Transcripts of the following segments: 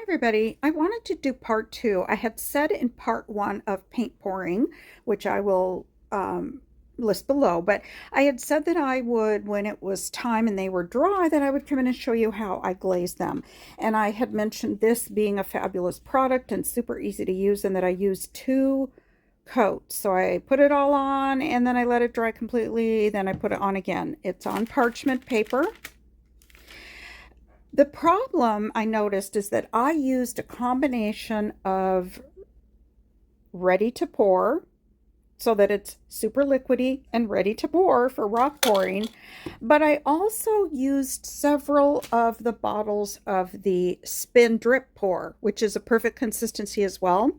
everybody. I wanted to do part two. I had said in part one of paint pouring, which I will list below, but I had said that I would, when it was time and they were dry, that I would come in and show you how I glaze them. And I had mentioned this being a fabulous product and super easy to use, and that I used two coats. So I put it all on and then I let it dry completely. Then I put it on again. It's on parchment paper. The problem I noticed is that I used a combination of ready to pour so that it's super liquidy and ready to pour for rock pouring, but I also used several of the bottles of the spin drip pour, which is a perfect consistency as well.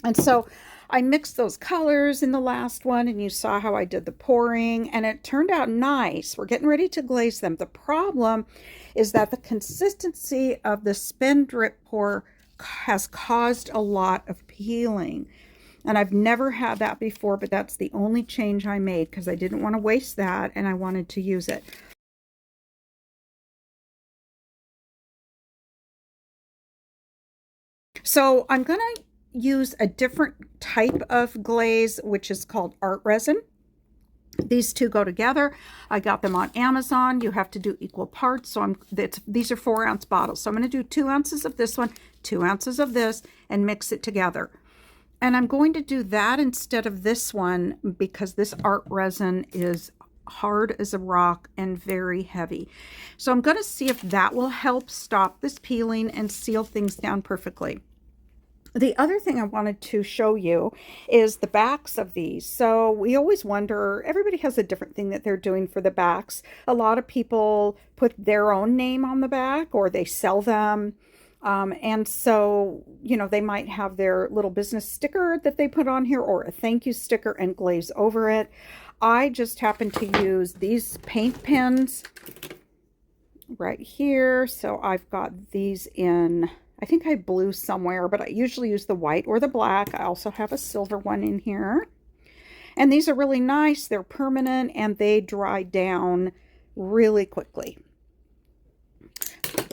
And so I mixed those colors in the last one, and you saw how I did the pouring, and it turned out nice. We're getting ready to glaze them. The problem is that the consistency of the spin drip pour has caused a lot of peeling. And I've never had that before, but that's the only change I made because I didn't want to waste that and I wanted to use it. So I'm going to use a different type of glaze, which is called art resin. These two go together. I got them on Amazon. You have to do equal parts. So these are 4-ounce bottles. So I'm going to do 2 ounces of this one, 2 ounces of this, and mix it together. And I'm going to do that instead of this one because this art resin is hard as a rock and very heavy. So I'm going to see if that will help stop this peeling and seal things down perfectly. The other thing I wanted to show you is the backs of these. So we always wonder, everybody has a different thing that they're doing for the backs. A lot of people put their own name on the back or they sell them. And so, you know, they might have their little business sticker that they put on here or a thank you sticker and glaze over it. I just happen to use these paint pens right here. So I've got these in, I think I have blue somewhere, but I usually use the white or the black. I also have a silver one in here. And these are really nice. They're permanent and they dry down really quickly.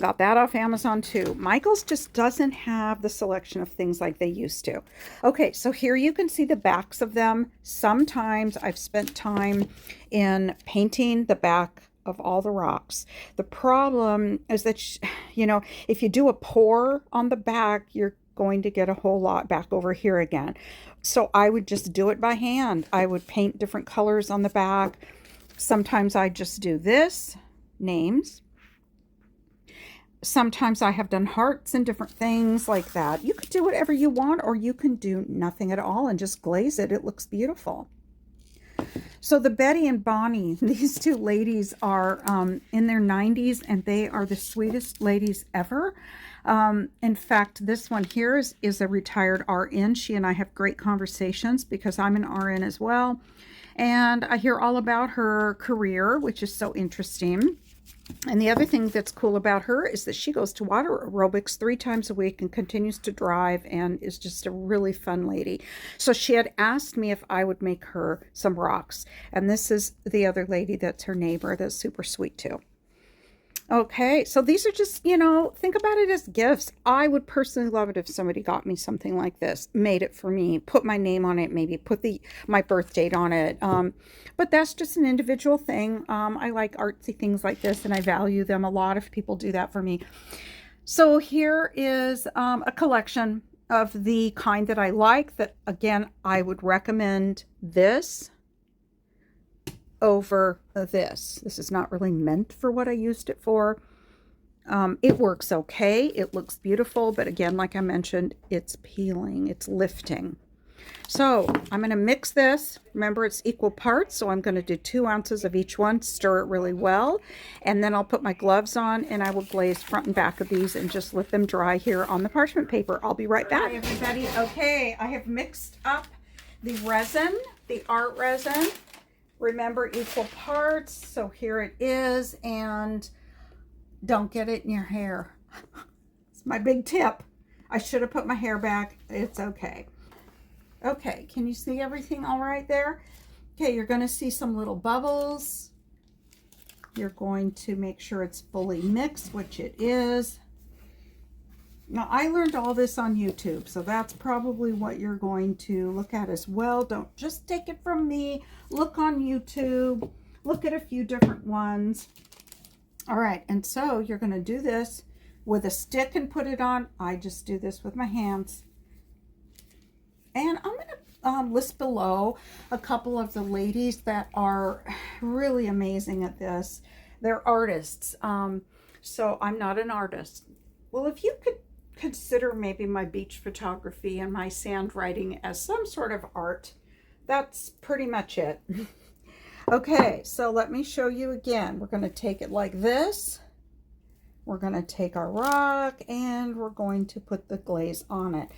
Got that off Amazon too. Michael's just doesn't have the selection of things like they used to. Okay, so here you can see the backs of them. Sometimes I've spent time in painting the back of all the rocks. The problem is that, you know, if you do a pour on the back, you're going to get a whole lot back over here again. So I would just do it by hand. I would paint different colors on the back. Sometimes I just do this, names. Sometimes I have done hearts and different things like that. You could do whatever you want, or you can do nothing at all and just glaze it. It looks beautiful. So the Betty and Bonnie, these two ladies are in their 90s, and they are the sweetest ladies ever. In fact, this one here is a retired RN. She and I have great conversations because I'm an RN as well. And I hear all about her career, which is so interesting. And the other thing that's cool about her is that she goes to water aerobics 3 times a week and continues to drive and is just a really fun lady. So she had asked me if I would make her some rocks. And this is the other lady that's her neighbor that's super sweet too. Okay, so these are just, you know, think about it as gifts. I would personally love it if somebody got me something like this, made it for me, put my name on it, maybe put my birth date on it. But that's just an individual thing. I like artsy things like this, and I value them a lot if people do that for me. So here is a collection of the kind that I like. That, again, I would recommend this over this. This is not really meant for what I used it for. It works okay. It looks beautiful, but again, like I mentioned, it's peeling, it's lifting. So I'm going to mix this. Remember, it's equal parts, so I'm going to do 2 ounces of each one, stir it really well, and then I'll put my gloves on and I will glaze front and back of these and just let them dry here on the parchment paper. I'll be right back. Hi, everybody. Okay, I have mixed up the resin, the art resin. Remember, equal parts. So here it is, and don't get it in your hair. It's my big tip. I should have put my hair back. It's okay. Okay, can you see everything all right there? Okay, you're going to see some little bubbles. You're going to make sure it's fully mixed, which it is. Now, I learned all this on YouTube, so that's probably what you're going to look at as well. Don't just take it from me. Look on YouTube. Look at a few different ones. All right, and so you're going to do this with a stick and put it on. I just do this with my hands. And I'm going to list below a couple of the ladies that are really amazing at this. They're artists. So I'm not an artist. Well, if you could consider maybe my beach photography and my sand writing as some sort of art, that's pretty much it. Okay, so let me show you again. We're going to take it like this. We're going to take our rock and we're going to put the glaze on it.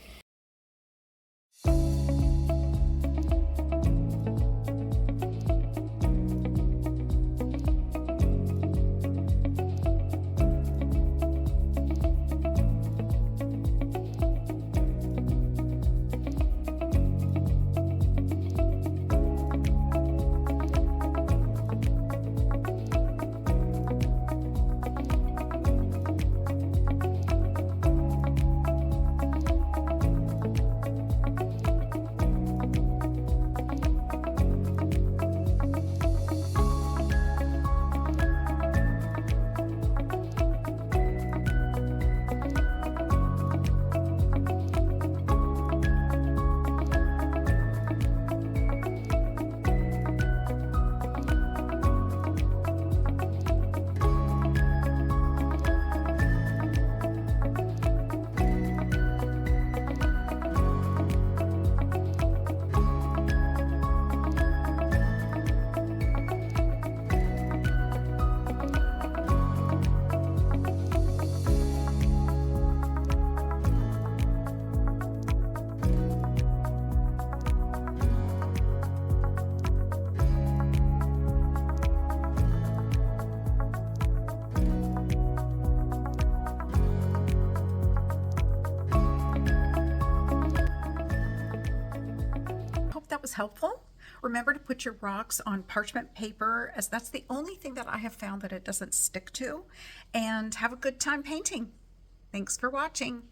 That was helpful. Remember to put your rocks on parchment paper, as that's the only thing that I have found that it doesn't stick to. And have a good time painting. Thanks for watching.